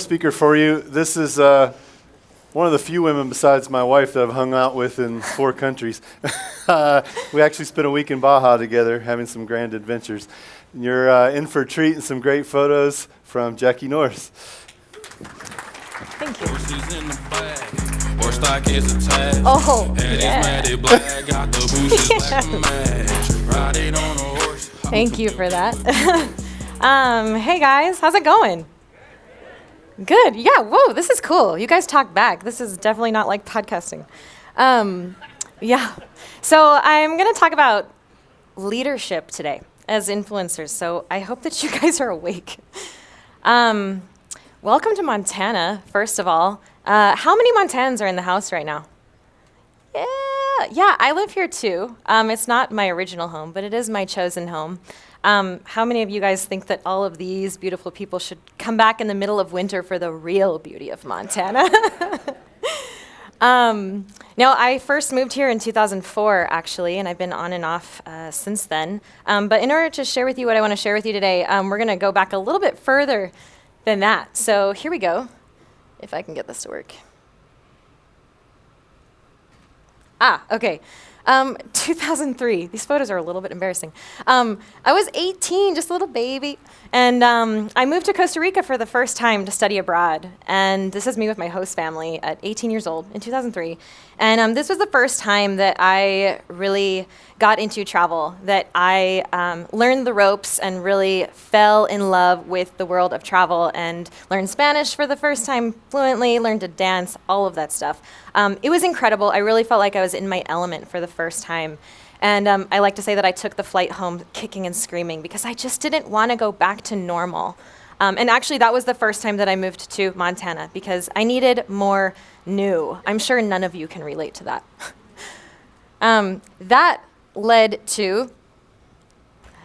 speaker for you. This is one of the few women besides my wife that I've hung out with in 4 countries. We actually spent a week in Baja together having some grand adventures. You're in for a treat and some great photos from Jackie Nourse. Thank you. Oh, yeah. Thank you for that. Hey guys, how's it going? Good. Yeah. Whoa, this is cool. You guys talk back. This is definitely not like podcasting. Yeah. So I'm going to talk about leadership today as influencers. So I hope that you guys are awake. Welcome to Montana, first of all. How many Montanans are in the house right now? Yeah, I live here too. It's not my original home, but it is my chosen home. How many of you guys think that all of these beautiful people should come back in the middle of winter for the real beauty of Montana? No, I first moved here in 2004, actually, and I've been on and off since then. But in order to share with you what I want to share with you today, we're going to go back a little bit further than that. So here we go, if I can get this to work. Okay. 2003. These photos are a little bit embarrassing. I was 18, just a little baby, and I moved to Costa Rica for the first time to study abroad. And this is me with my host family at 18 years old in 2003. And this was the first time that I really got into travel, that I learned the ropes and really fell in love with the world of travel and learned Spanish for the first time fluently, learned to dance, all of that stuff. It was incredible. I really felt like I was in my element for the first time. And I like to say that I took the flight home kicking and screaming because I just didn't want to go back to normal. And actually, that was the first time that I moved to Montana because I needed more new. I'm sure none of you can relate to that. That led to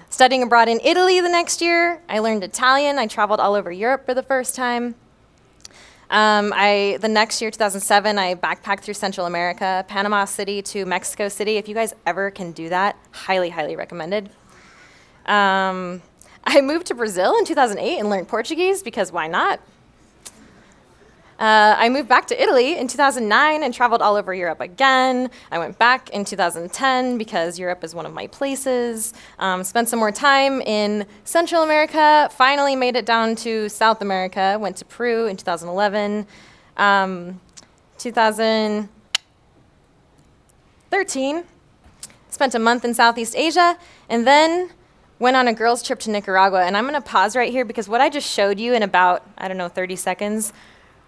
studying abroad in Italy the next year. I learned Italian. I traveled all over Europe for the first time. The next year, 2007, I backpacked through Central America, Panama City to Mexico City. If you guys ever can do that, highly, highly recommended. I moved to Brazil in 2008 and learned Portuguese because why not? I moved back to Italy in 2009 and traveled all over Europe again. I went back in 2010 because Europe is one of my places. Spent some more time in Central America, finally made it down to South America, went to Peru in 2011. 2013, spent a month in Southeast Asia, and then went on a girls' trip to Nicaragua. And I'm going to pause right here because what I just showed you in about, 30 seconds,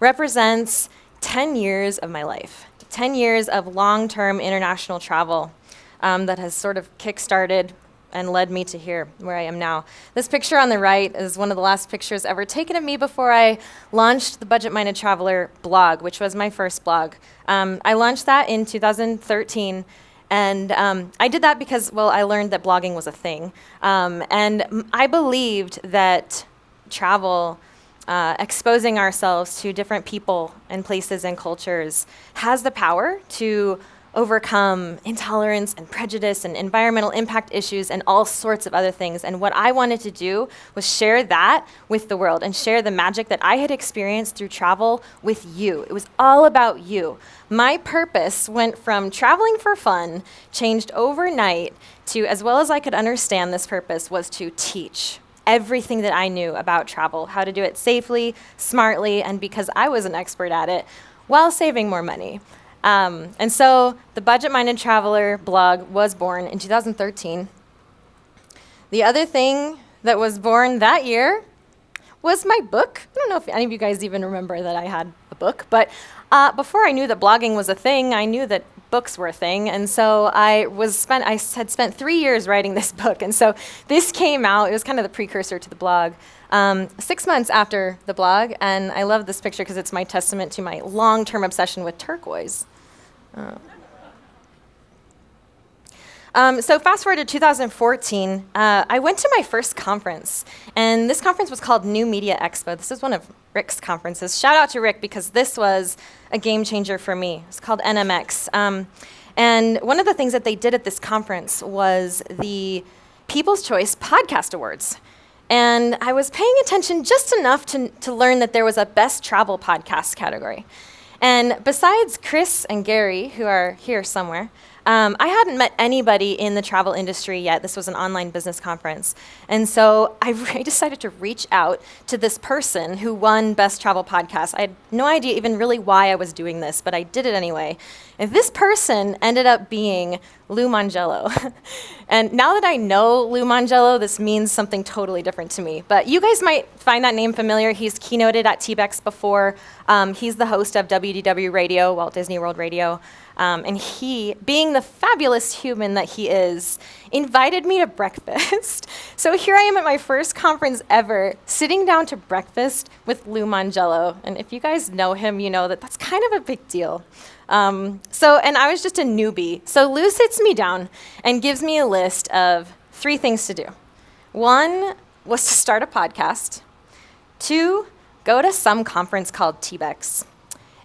represents 10 years of my life, 10 years of long-term international travel that has sort of kick-started and led me to here, where I am now. This picture on the right is one of the last pictures ever taken of me before I launched the Budget Minded Traveler blog, which was my first blog. I launched that in 2013, and I did that because, I learned that blogging was a thing. And I believed that travel, exposing ourselves to different people and places and cultures has the power to overcome intolerance and prejudice and environmental impact issues and all sorts of other things. And what I wanted to do was share that with the world and share the magic that I had experienced through travel with you. It was all about you. My purpose went from traveling for fun, changed overnight, to, as well as I could understand this purpose, was to teach everything that I knew about travel, how to do it safely, smartly, and because I was an expert at it, while saving more money. And so the Budget Minded Traveler blog was born in 2013. The other thing that was born that year was my book. I don't know if any of you guys even remember that I had a book, but before I knew that blogging was a thing, I knew that books were a thing, and so I had spent 3 years writing this book, and so this came out. It was kind of the precursor to the blog. 6 months after the blog, and I love this picture because it's my testament to my long-term obsession with turquoise. So fast forward to 2014, I went to my first conference, and this conference was called New Media Expo. This is one of Rick's conferences. Shout out to Rick because this was a game changer for me. It's called NMX. And one of the things that they did at this conference was the People's Choice Podcast Awards. And I was paying attention just enough to learn that there was a best travel podcast category. And besides Chris and Gary, who are here somewhere, I hadn't met anybody in the travel industry yet. This was an online business conference. And so I decided to reach out to this person who won Best Travel Podcast. I had no idea even really why I was doing this, but I did it anyway. And this person ended up being Lou Mangello. And now that I know Lou Mangello, this means something totally different to me. But you guys might find that name familiar. He's keynoted at TBEX before. He's the host of WDW Radio, Walt Disney World Radio. And he, being the fabulous human that he is, invited me to breakfast. So here I am at my first conference ever, sitting down to breakfast with Lou Mangello. And if you guys know him, you know that that's kind of a big deal. And I was just a newbie. So Lou sits me down and gives me a list of 3 things to do. 1 was to start a podcast. 2, go to some conference called TBEX.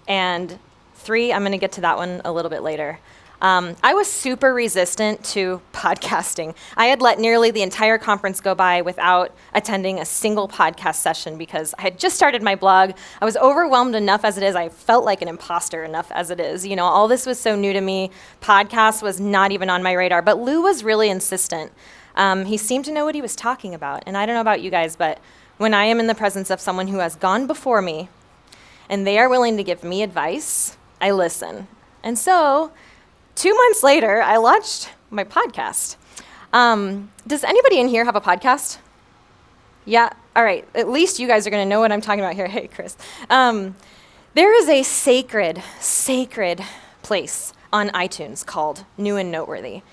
And 3, I'm going to get to that one a little bit later. I was super resistant to podcasting. I had let nearly the entire conference go by without attending a single podcast session because I had just started my blog. I was overwhelmed enough as it is. I felt like an imposter enough as it is. You know, all this was so new to me. Podcast was not even on my radar. But Lou was really insistent. He seemed to know what he was talking about. And I don't know about you guys, but when I am in the presence of someone who has gone before me and they are willing to give me advice, I listen. And so 2 months later, I launched my podcast. Does anybody in here have a podcast? Yeah? All right. At least you guys are going to know what I'm talking about here. Hey, Chris. There is a sacred place on iTunes called New and Noteworthy.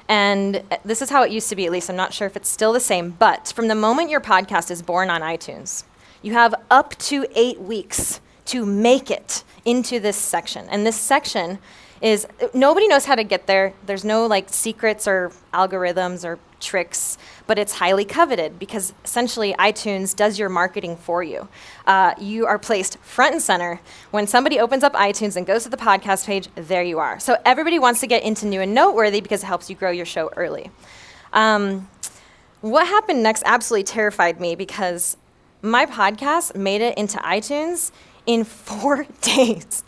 And this is how it used to be, at least. I'm not sure if it's still the same. But from the moment your podcast is born on iTunes, you have up to 8 weeks to make it into this section. And this section is, nobody knows how to get there. There's no like secrets or algorithms or tricks, but it's highly coveted because essentially iTunes does your marketing for you. You are placed front and center. When somebody opens up iTunes and goes to the podcast page, there you are. So everybody wants to get into New and Noteworthy because it helps you grow your show early. What happened next absolutely terrified me because my podcast made it into iTunes in 4 days.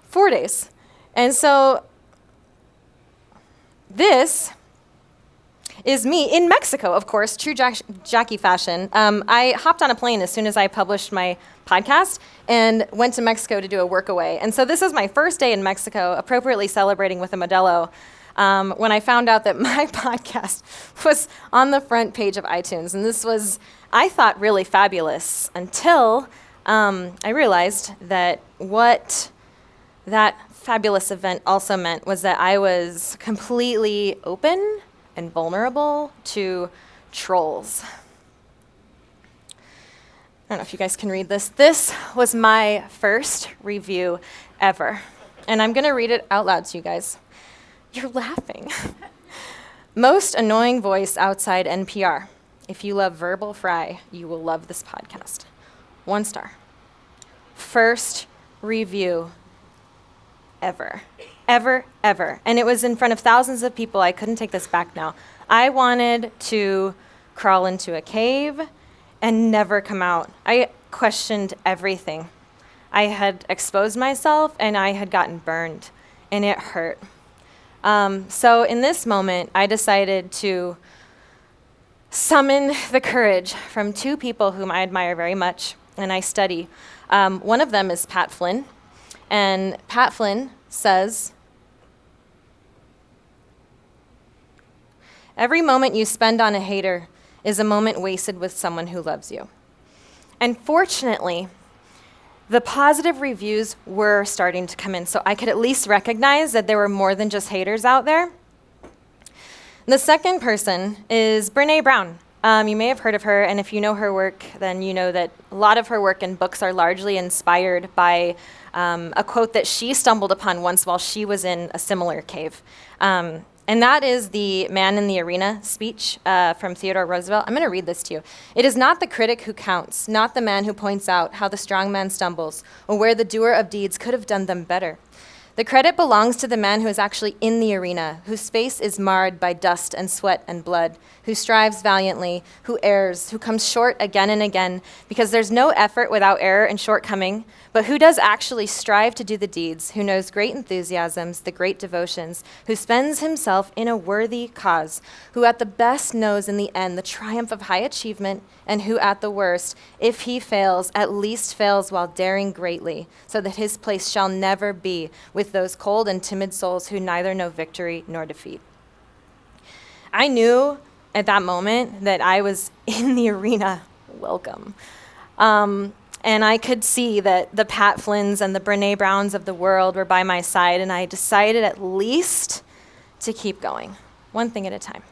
4 days. And so this is me in Mexico, of course, true Jackie fashion. I hopped on a plane as soon as I published my podcast and went to Mexico to do a workaway. And so this is my first day in Mexico, appropriately celebrating with a Modelo, when I found out that my podcast was on the front page of iTunes. And this was, I thought, really fabulous until I realized that what that fabulous event also meant was that I was completely open and vulnerable to trolls. I don't know if you guys can read this. This was my first review ever. And I'm going to read it out loud to you guys. You're laughing. Most annoying voice outside NPR. If you love verbal fry, you will love this podcast. 1 star. First review ever. Ever. And it was in front of thousands of people. I couldn't take this back now. I wanted to crawl into a cave and never come out. I questioned everything. I had exposed myself and I had gotten burned and it hurt. So in this moment, I decided to summon the courage from 2 people whom I admire very much and I study. One of them is Pat Flynn. And Pat Flynn says, every moment you spend on a hater is a moment wasted with someone who loves you. And fortunately, the positive reviews were starting to come in, so I could at least recognize that there were more than just haters out there. The second person is Brené Brown. You may have heard of her, and if you know her work, then you know that a lot of her work and books are largely inspired by a quote that she stumbled upon once while she was in a similar cave. And that is the Man in the Arena speech from Theodore Roosevelt. I'm going to read this to you. It is not the critic who counts, not the man who points out how the strong man stumbles, or where the doer of deeds could have done them better. The credit belongs to the man who is actually in the arena, whose face is marred by dust and sweat and blood, who strives valiantly, who errs, who comes short again and again, because there's no effort without error and shortcoming, but who does actually strive to do the deeds, who knows great enthusiasms, the great devotions, who spends himself in a worthy cause, who at the best knows in the end the triumph of high achievement, and who at the worst, if he fails, at least fails while daring greatly, so that his place shall never be with those cold and timid souls who neither know victory nor defeat. I knew at that moment that I was in the arena. Welcome. And I could see that the Pat Flynn's and the Brene Browns of the world were by my side, and I decided at least to keep going, one thing at a time.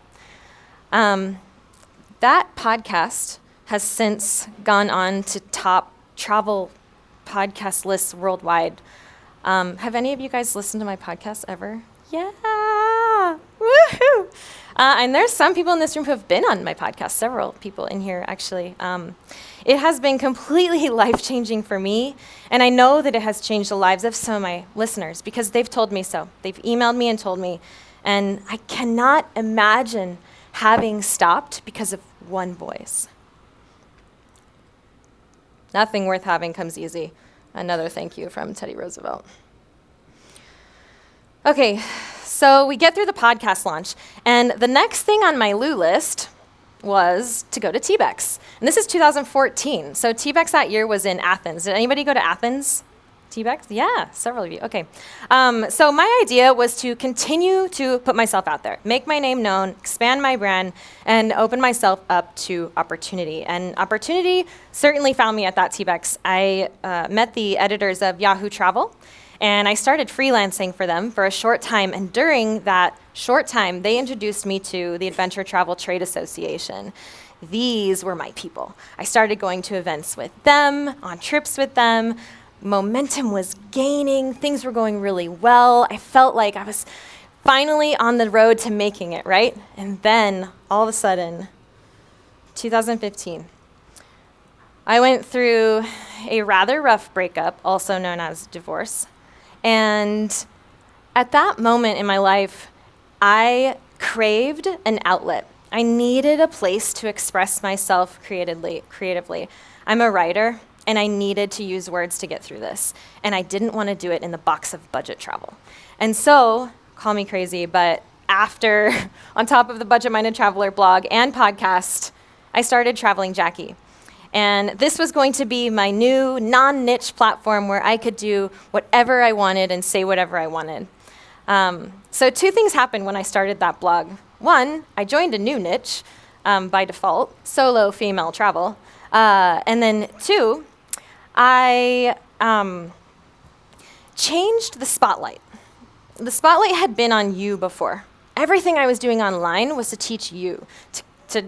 That podcast has since gone on to top travel podcast lists worldwide. Have any of you guys listened to my podcast ever? Yeah! Woohoo! And there's some people in this room who have been on my podcast, several people in here, actually. It has been completely life-changing for me, and I know that it has changed the lives of some of my listeners because they've told me so. They've emailed me and told me, and I cannot imagine having stopped because of one voice. Nothing worth having comes easy. Another thank you from Teddy Roosevelt. Okay, so we get through the podcast launch, and the next thing on my Lou list was to go to TBEX. And this is 2014, so TBEX that year was in Athens. Did anybody go to Athens? TBEX? Yeah, several of you. Okay. So my idea was to continue to put myself out there, make my name known, expand my brand, and open myself up to opportunity. And opportunity certainly found me at that TBEX. I met the editors of Yahoo Travel, and I started freelancing for them for a short time. And during that short time, they introduced me to the Adventure Travel Trade Association. These were my people. I started going to events with them, on trips with them. Momentum was gaining. Things were going really well. I felt like I was finally on the road to making it, right? And then, all of a sudden, 2015, I went through a rather rough breakup, also known as divorce. And at that moment in my life, I craved an outlet. I needed a place to express myself creatively. I'm a writer, and I needed to use words to get through this. And I didn't want to do it in the box of budget travel. And so, call me crazy, but after, on top of the Budget Minded Traveler blog and podcast, I started Traveling Jackie. And this was going to be my new non-niche platform where I could do whatever I wanted and say whatever I wanted. So two things happened when I started that blog. One, I joined a new niche by default, solo female travel. And then two, I changed the spotlight. The spotlight had been on you before. Everything I was doing online was to teach you, to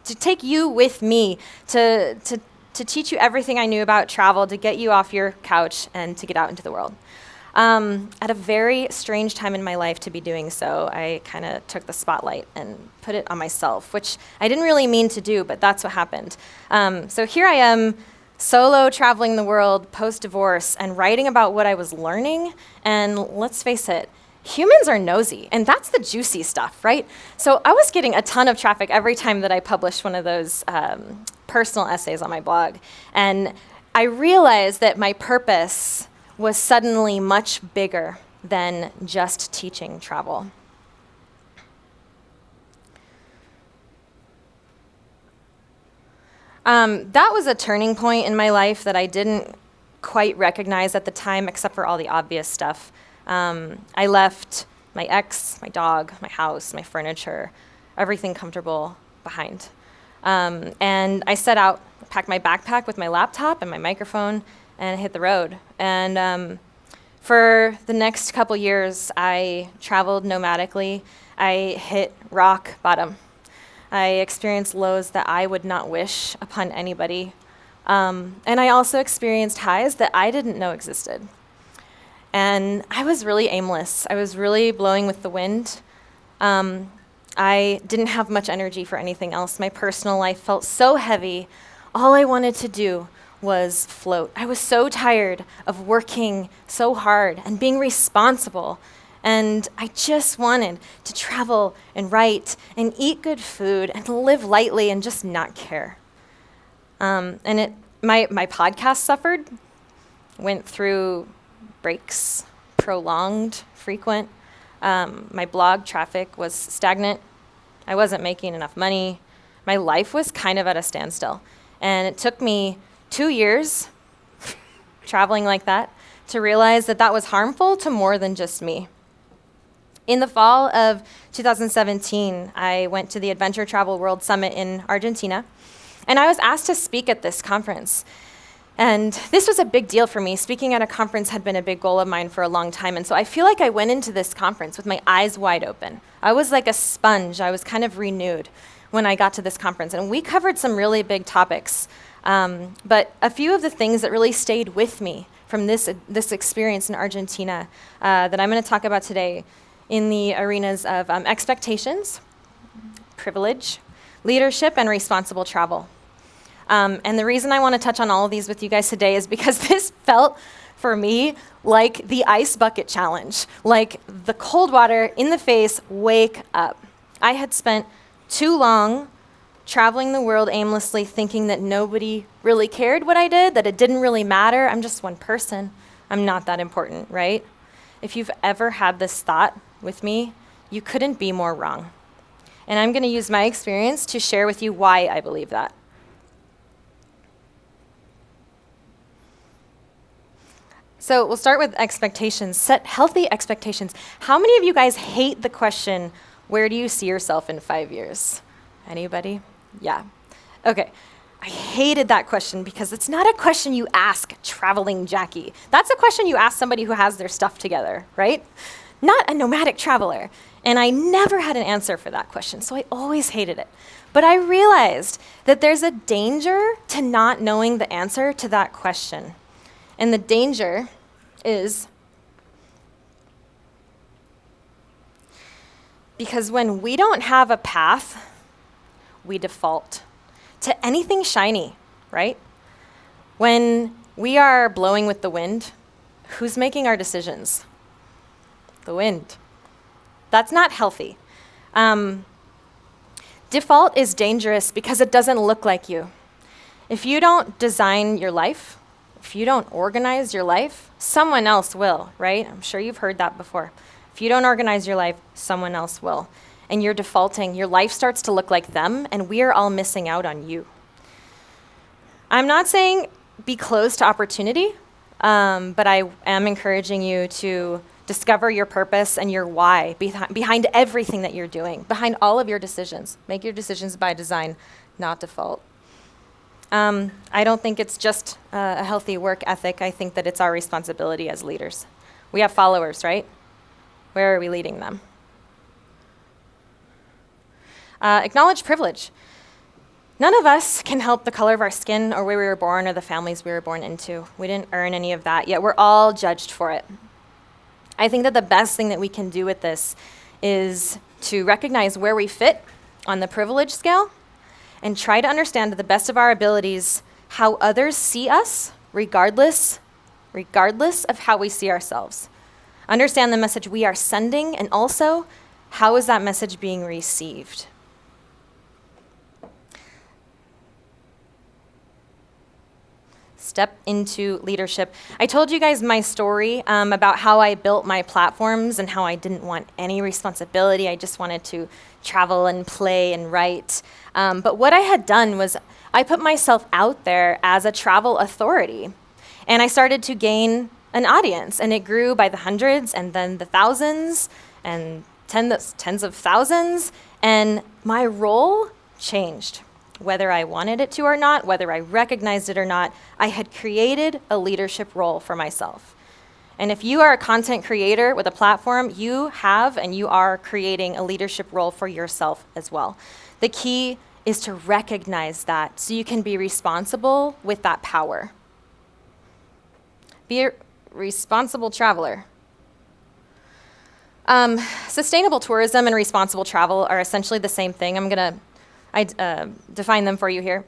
take you with me, to teach you everything I knew about travel, to get you off your couch and to get out into the world. At a very strange time in my life to be doing so, I kind of took the spotlight and put it on myself, which I didn't really mean to do, but that's what happened. So here I am, solo traveling the world post-divorce and writing about what I was learning, and let's face it, humans are nosy, and that's the juicy stuff, right? So I was getting a ton of traffic every time that I published one of those personal essays on my blog, and I realized that my purpose was suddenly much bigger than just teaching travel. That was a turning point in my life that I didn't quite recognize at the time, except for all the obvious stuff. I left my ex, my dog, my house, my furniture, everything comfortable behind. And I set out, packed my backpack with my laptop and my microphone, and hit the road. And for the next couple years, I traveled nomadically. I hit rock bottom. I experienced lows that I would not wish upon anybody. And I also experienced highs that I didn't know existed. And I was really aimless. I was really blowing with the wind. I didn't have much energy for anything else. My personal life felt so heavy. All I wanted to do was float. I was so tired of working so hard and being responsible. And I just wanted to travel and write and eat good food and live lightly and just not care. My podcast suffered, went through breaks, prolonged, frequent. My blog traffic was stagnant. I wasn't making enough money. My life was kind of at a standstill. And it took me 2 years traveling like that to realize that that was harmful to more than just me. In the fall of 2017, I went to the Adventure Travel World Summit in Argentina, and I was asked to speak at this conference. And this was a big deal for me. Speaking at a conference had been a big goal of mine for a long time, and so I feel like I went into this conference with my eyes wide open. I was like a sponge. I was kind of renewed when I got to this conference, and we covered some really big topics. But a few of the things that really stayed with me from this experience in Argentina that I'm going to talk about today in the arenas of expectations, privilege, leadership, and responsible travel. And the reason I want to touch on all of these with you guys today is because this felt, for me, like the ice bucket challenge, like the cold water in the face, wake up. I had spent too long traveling the world aimlessly, thinking that nobody really cared what I did, that it didn't really matter. I'm just one person. I'm not that important, right? If you've ever had this thought with me, you couldn't be more wrong. And I'm going to use my experience to share with you why I believe that. So we'll start with expectations. Set healthy expectations. How many of you guys hate the question, where do you see yourself in 5 years? Anybody? Yeah. Okay. I hated that question because it's not a question you ask traveling Jackie. That's a question you ask somebody who has their stuff together, right? Not a nomadic traveler. And I never had an answer for that question, so I always hated it. But I realized that there's a danger to not knowing the answer to that question. And the danger is because when we don't have a path, we default to anything shiny, right? When we are blowing with the wind, who's making our decisions? The wind. That's not healthy. Default is dangerous because it doesn't look like you. If you don't design your life, if you don't organize your life, someone else will, right? I'm sure you've heard that before. If you don't organize your life, someone else will. And you're defaulting, your life starts to look like them, and we are all missing out on you. I'm not saying be closed to opportunity, but I am encouraging you to discover your purpose and your why behind everything that you're doing, behind all of your decisions. Make your decisions by design, not default. I don't think it's just a healthy work ethic. I think that it's our responsibility as leaders. We have followers, right? Where are we leading them? Acknowledge privilege. None of us can help the color of our skin or where we were born or the families we were born into. We didn't earn any of that, yet we're all judged for it. I think that the best thing that we can do with this is to recognize where we fit on the privilege scale and try to understand to the best of our abilities how others see us, regardless of how we see ourselves. Understand the message we are sending, and also, how is that message being received? Step into leadership. I told you guys my story about how I built my platforms and how I didn't want any responsibility. I just wanted to travel and play and write. But what I had done was I put myself out there as a travel authority. And I started to gain an audience. And it grew by the hundreds and then the thousands and tens of thousands. And my role changed. Whether I wanted it to or not, whether I recognized it or not, I had created a leadership role for myself. And if you are a content creator with a platform, you have and you are creating a leadership role for yourself as well. The key is to recognize that so you can be responsible with that power. Be a responsible traveler. Sustainable tourism and responsible travel are essentially the same thing. I define them for you here.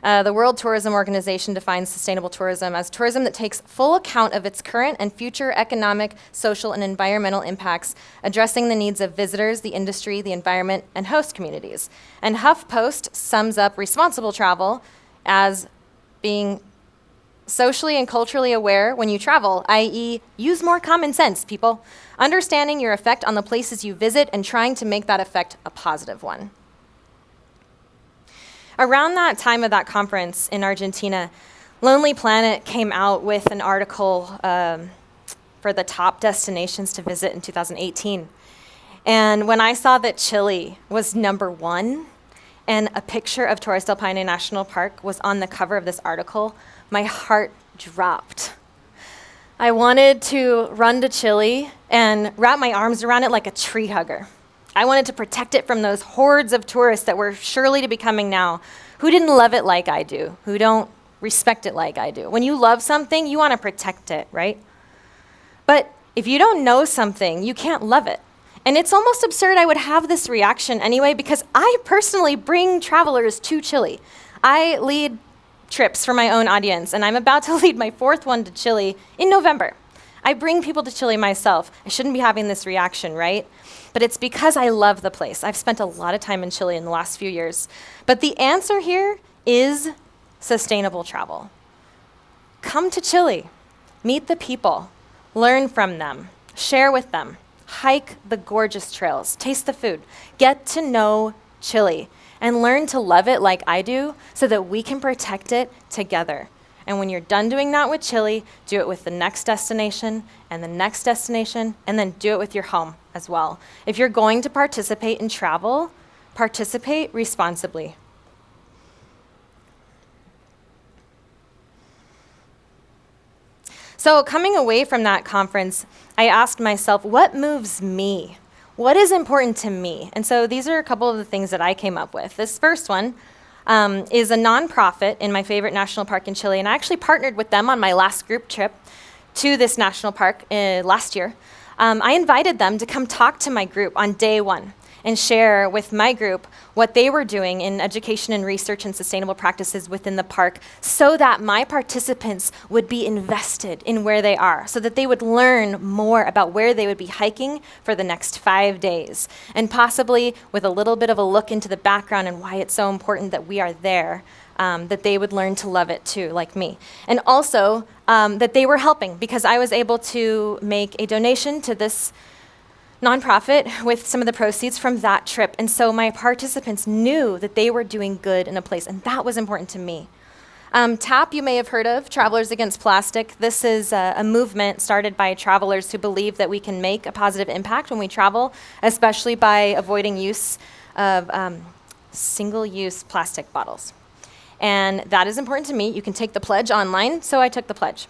The World Tourism Organization defines sustainable tourism as tourism that takes full account of its current and future economic, social, and environmental impacts, addressing the needs of visitors, the industry, the environment, and host communities. And HuffPost sums up responsible travel as being socially and culturally aware when you travel, i.e., use more common sense, people. Understanding your effect on the places you visit and trying to make that effect a positive one. Around that time of that conference in Argentina, Lonely Planet came out with an article for the top destinations to visit in 2018. And when I saw that Chile was #1 and a picture of Torres del Paine National Park was on the cover of this article, my heart dropped. I wanted to run to Chile and wrap my arms around it like a tree hugger. I wanted to protect it from those hordes of tourists that were surely to be coming now, who didn't love it like I do, who don't respect it like I do. When you love something, you want to protect it, right? But if you don't know something, you can't love it. And it's almost absurd I would have this reaction anyway, because I personally bring travelers to Chile. I lead trips for my own audience, and I'm about to lead my 4th one to Chile in November. I bring people to Chile myself. I shouldn't be having this reaction, right? But it's because I love the place. I've spent a lot of time in Chile in the last few years. But the answer here is sustainable travel. Come to Chile, meet the people, learn from them, share with them, hike the gorgeous trails, taste the food, get to know Chile, and learn to love it like I do so that we can protect it together. And when you're done doing that with Chile, do it with the next destination and the next destination, and then do it with your home as well. If you're going to participate in travel, participate responsibly. So coming away from that conference, I asked myself, what moves me? What is important to me? And so these are a couple of the things that I came up with. This first one is a nonprofit in my favorite national park in Chile, and I actually partnered with them on my last group trip to this national park last year. I invited them to come talk to my group on day 1 and share with my group what they were doing in education and research and sustainable practices within the park so that my participants would be invested in where they are, so that they would learn more about where they would be hiking for the next 5 days, and possibly with a little bit of a look into the background and why it's so important that we are there, that they would learn to love it too, like me. And also that they were helping, because I was able to make a donation to this nonprofit with some of the proceeds from that trip. And so my participants knew that they were doing good in a place, and that was important to me. TAP, you may have heard of, Travelers Against Plastic. This is a movement started by travelers who believe that we can make a positive impact when we travel, especially by avoiding use of single-use plastic bottles. And that is important to me. You can take the pledge online, so I took the pledge.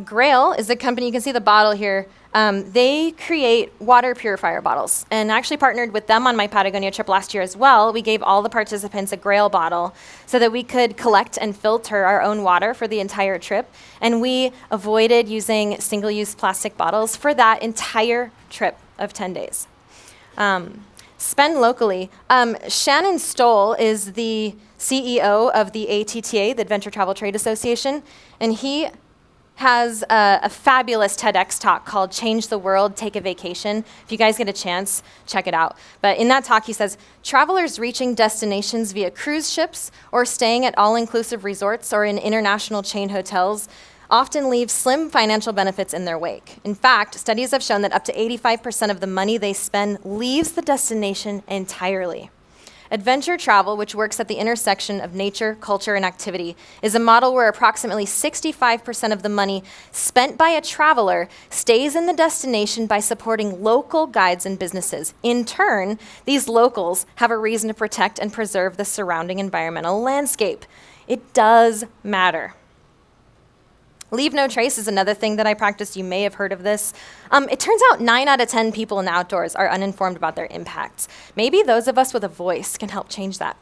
Grail is a company, you can see the bottle here. They create water purifier bottles, and I actually partnered with them on my Patagonia trip last year as well. We gave all the participants a Grail bottle so that we could collect and filter our own water for the entire trip, and we avoided using single-use plastic bottles for that entire trip of 10 days. Spend locally. Shannon Stoll is the CEO of the ATTA, the Adventure Travel Trade Association, and he has a fabulous TEDx talk called Change the World, Take a Vacation. If you guys get a chance, check it out. But in that talk, he says, travelers reaching destinations via cruise ships or staying at all-inclusive resorts or in international chain hotels often leave slim financial benefits in their wake. In fact, studies have shown that up to 85% of the money they spend leaves the destination entirely. Adventure travel, which works at the intersection of nature, culture, and activity, is a model where approximately 65% of the money spent by a traveler stays in the destination by supporting local guides and businesses. In turn, these locals have a reason to protect and preserve the surrounding environmental landscape. It does matter. Leave no trace is another thing that I practice. You may have heard of this. It turns out 9 out of 10 people in the outdoors are uninformed about their impacts. Maybe those of us with a voice can help change that.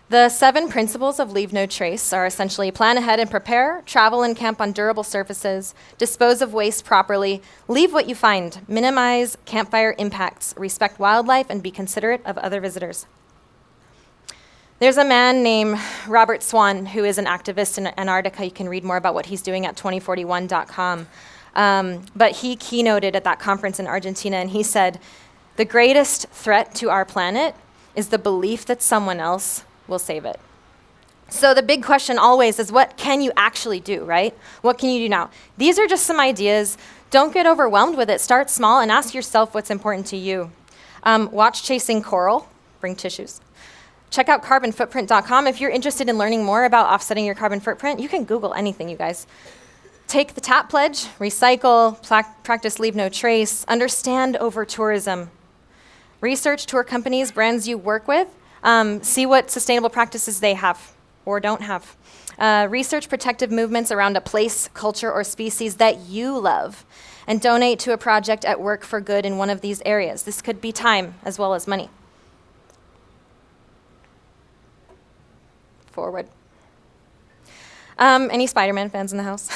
The 7 principles of Leave No Trace are essentially plan ahead and prepare, travel and camp on durable surfaces, dispose of waste properly, leave what you find, minimize campfire impacts, respect wildlife, and be considerate of other visitors. There's a man named Robert Swan who is an activist in Antarctica. You can read more about what he's doing at 2041.com. But he keynoted at that conference in Argentina, and he said, the greatest threat to our planet is the belief that someone else will save it. So the big question always is, what can you actually do, right? What can you do now? These are just some ideas. Don't get overwhelmed with it. Start small and ask yourself what's important to you. Watch Chasing Coral. Bring tissues. Check out carbonfootprint.com. If you're interested in learning more about offsetting your carbon footprint, you can Google anything, you guys. Take the TAP pledge, recycle, practice leave no trace, understand over-tourism. Research tour companies, brands you work with, see what sustainable practices they have or don't have. Research protective movements around a place, culture, or species that you love, and donate to a project at work for good in one of these areas. This could be time as well as money. Forward. Any Spider-Man fans in the house?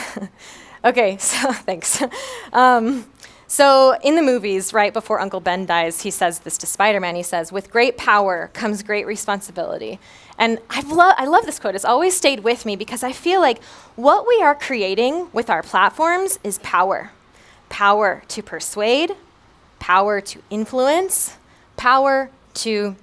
Okay, so thanks. So in the movies, right before Uncle Ben dies, he says this to Spider-Man. He says, with great power comes great responsibility. And I love this quote. It's always stayed with me because I feel like what we are creating with our platforms is power. Power to persuade, power to influence, power to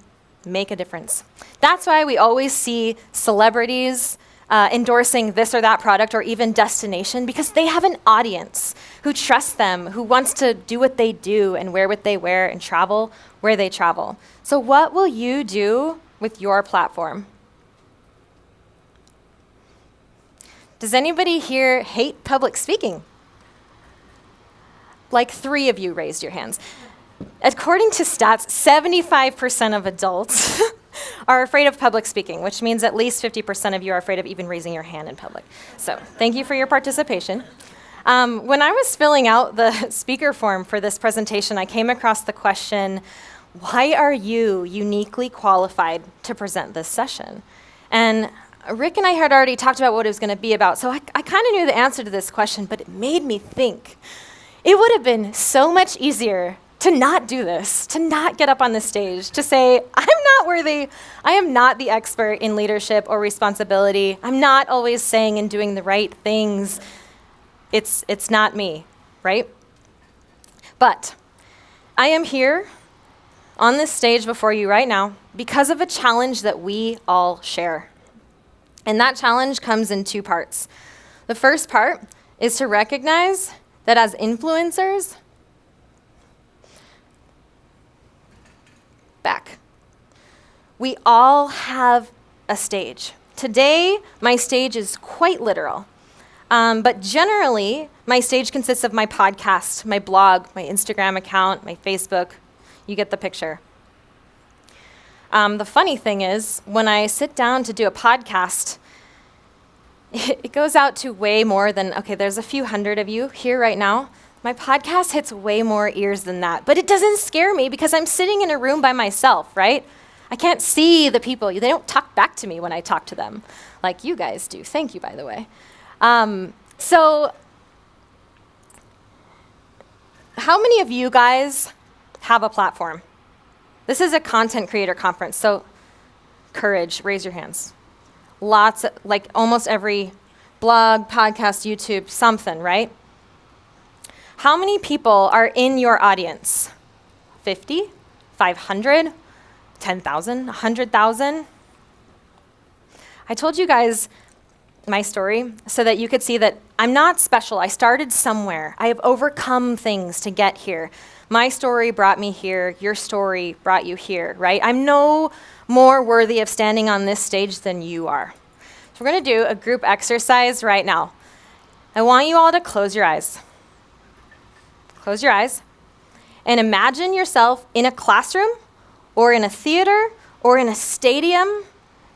make a difference. That's why we always see celebrities endorsing this or that product or even destination, because they have an audience who trusts them, who wants to do what they do and wear what they wear and travel where they travel. So what will you do with your platform? Does anybody here hate public speaking? Like 3 of you raised your hands. According to stats, 75% of adults are afraid of public speaking, which means at least 50% of you are afraid of even raising your hand in public. So thank you for your participation. When I was filling out the speaker form for this presentation, I came across the question, why are you uniquely qualified to present this session? And Rick and I had already talked about what it was going to be about, so I kind of knew the answer to this question, but it made me think. It would have been so much easier to not do this, to not get up on the stage, to say, I'm not worthy, I am not the expert in leadership or responsibility, I'm not always saying and doing the right things, it's not me, right? But I am here on this stage before you right now because of a challenge that we all share. And that challenge comes in 2 parts. The first part is to recognize that as influencers, we all have a stage. Today, my stage is quite literal. But generally, my stage consists of my podcast, my blog, my Instagram account, my Facebook. You get the picture. The funny thing is, when I sit down to do a podcast, it goes out to way more than, okay, there's a few hundred of you here right now. My podcast hits way more ears than that. But it doesn't scare me because I'm sitting in a room by myself, right? I can't see the people. They don't talk back to me when I talk to them, like you guys do. Thank you, by the way. So how many of you guys have a platform? This is a content creator conference, so courage, raise your hands. Lots, like almost every blog, podcast, YouTube, something, right? How many people are in your audience? 50? 500? 10,000? 100,000? I told you guys my story so that you could see that I'm not special. I started somewhere. I have overcome things to get here. My story brought me here. Your story brought you here, right? I'm no more worthy of standing on this stage than you are. So we're going to do a group exercise right now. I want you all to close your eyes. Close your eyes and imagine yourself in a classroom or in a theater or in a stadium,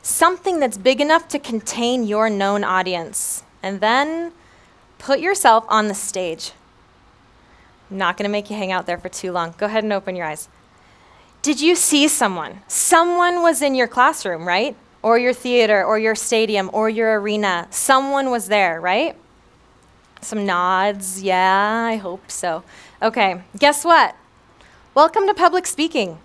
something that's big enough to contain your known audience. And then put yourself on the stage. I'm not going to make you hang out there for too long. Go ahead and open your eyes. Did you see someone? Someone was in your classroom, right? Or your theater, or your stadium, or your arena. Someone was there, right? Some nods. Yeah, I hope so. Okay, guess what? Welcome to public speaking.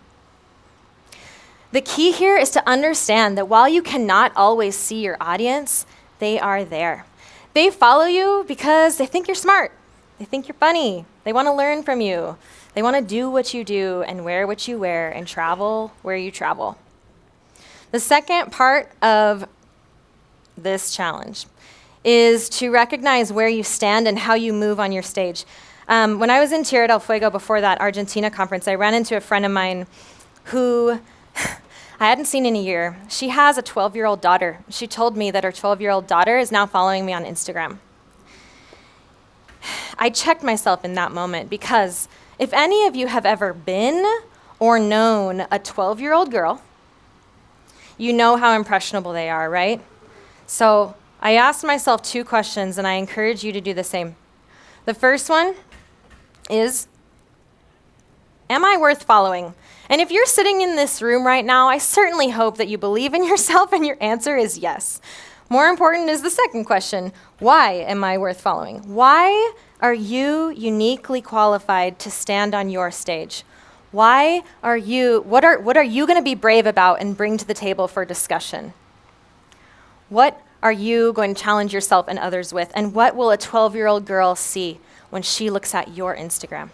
The key here is to understand that while you cannot always see your audience, they are there. They follow you because they think you're smart. They think you're funny. They want to learn from you. They want to do what you do and wear what you wear and travel where you travel. The second part of this challenge is to recognize where you stand and how you move on your stage. When I was in Tierra del Fuego before that Argentina conference, I ran into a friend of mine who I hadn't seen in a year. She has a 12-year-old daughter. She told me that her 12-year-old daughter is now following me on Instagram. I checked myself in that moment because if any of you have ever been or known a 12-year-old girl, you know how impressionable they are, right? So I asked myself 2 questions, and I encourage you to do the same. The first one is, am I worth following? And if you're sitting in this room right now, I certainly hope that you believe in yourself and your answer is yes. More important is the second question, why am I worth following? Why are you uniquely qualified to stand on your stage? What are you going to be brave about and bring to the table for discussion? What are you going to challenge yourself and others with? And what will a 12-year-old girl see when she looks at your Instagram?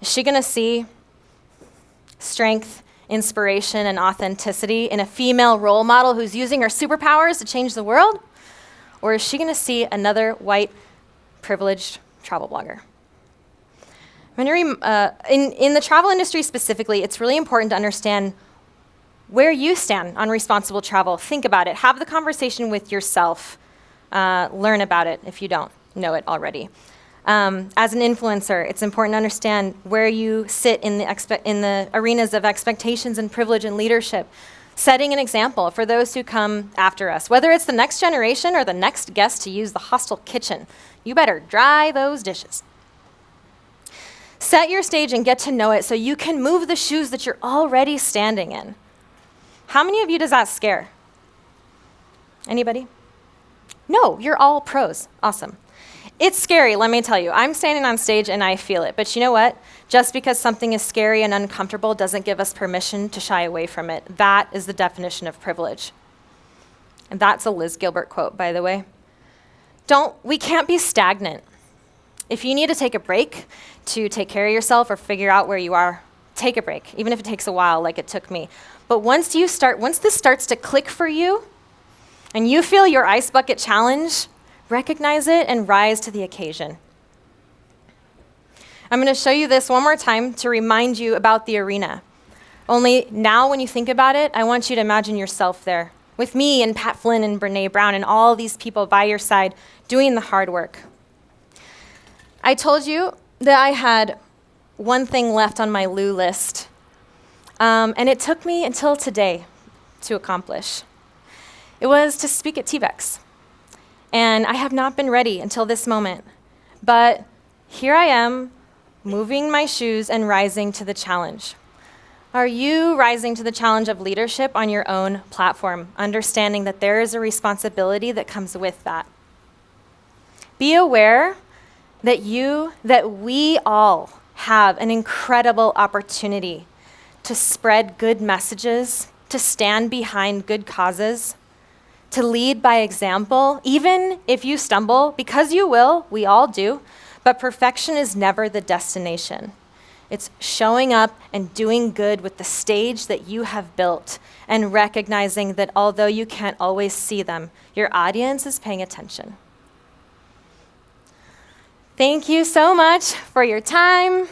Is she going to see strength, inspiration, and authenticity in a female role model who's using her superpowers to change the world? Or is she going to see another white, privileged travel blogger? In the travel industry specifically, it's really important to understand where you stand on responsible travel. Think about it. Have the conversation with yourself. Learn about it if you don't know it already. As an influencer, it's important to understand where you sit in the arenas of expectations and privilege and leadership, setting an example for those who come after us. Whether it's the next generation or the next guest to use the hostel kitchen, you better dry those dishes. Set your stage and get to know it so you can move the shoes that you're already standing in. How many of you does that scare? Anybody? No, you're all pros. Awesome. It's scary, let me tell you. I'm standing on stage and I feel it. But you know what? Just because something is scary and uncomfortable doesn't give us permission to shy away from it. That is the definition of privilege. And that's a Liz Gilbert quote, by the way. We can't be stagnant. If you need to take a break to take care of yourself or figure out where you are, take a break, even if it takes a while like it took me. But once this starts to click for you and you feel your ice bucket challenge, recognize it and rise to the occasion. I'm going to show you this one more time to remind you about the arena. Only now when you think about it, I want you to imagine yourself there with me and Pat Flynn and Brene Brown and all these people by your side doing the hard work. I told you that I had one thing left on my Lou list, and it took me until today to accomplish. It was to speak at TBEX, and I have not been ready until this moment, but here I am, moving my shoes and rising to the challenge. Are you rising to the challenge of leadership on your own platform, understanding that there is a responsibility that comes with that? Be aware that we all have an incredible opportunity to spread good messages, to stand behind good causes, to lead by example, even if you stumble, because you will, we all do, but perfection is never the destination. It's showing up and doing good with the stage that you have built and recognizing that although you can't always see them, your audience is paying attention. Thank you so much for your time.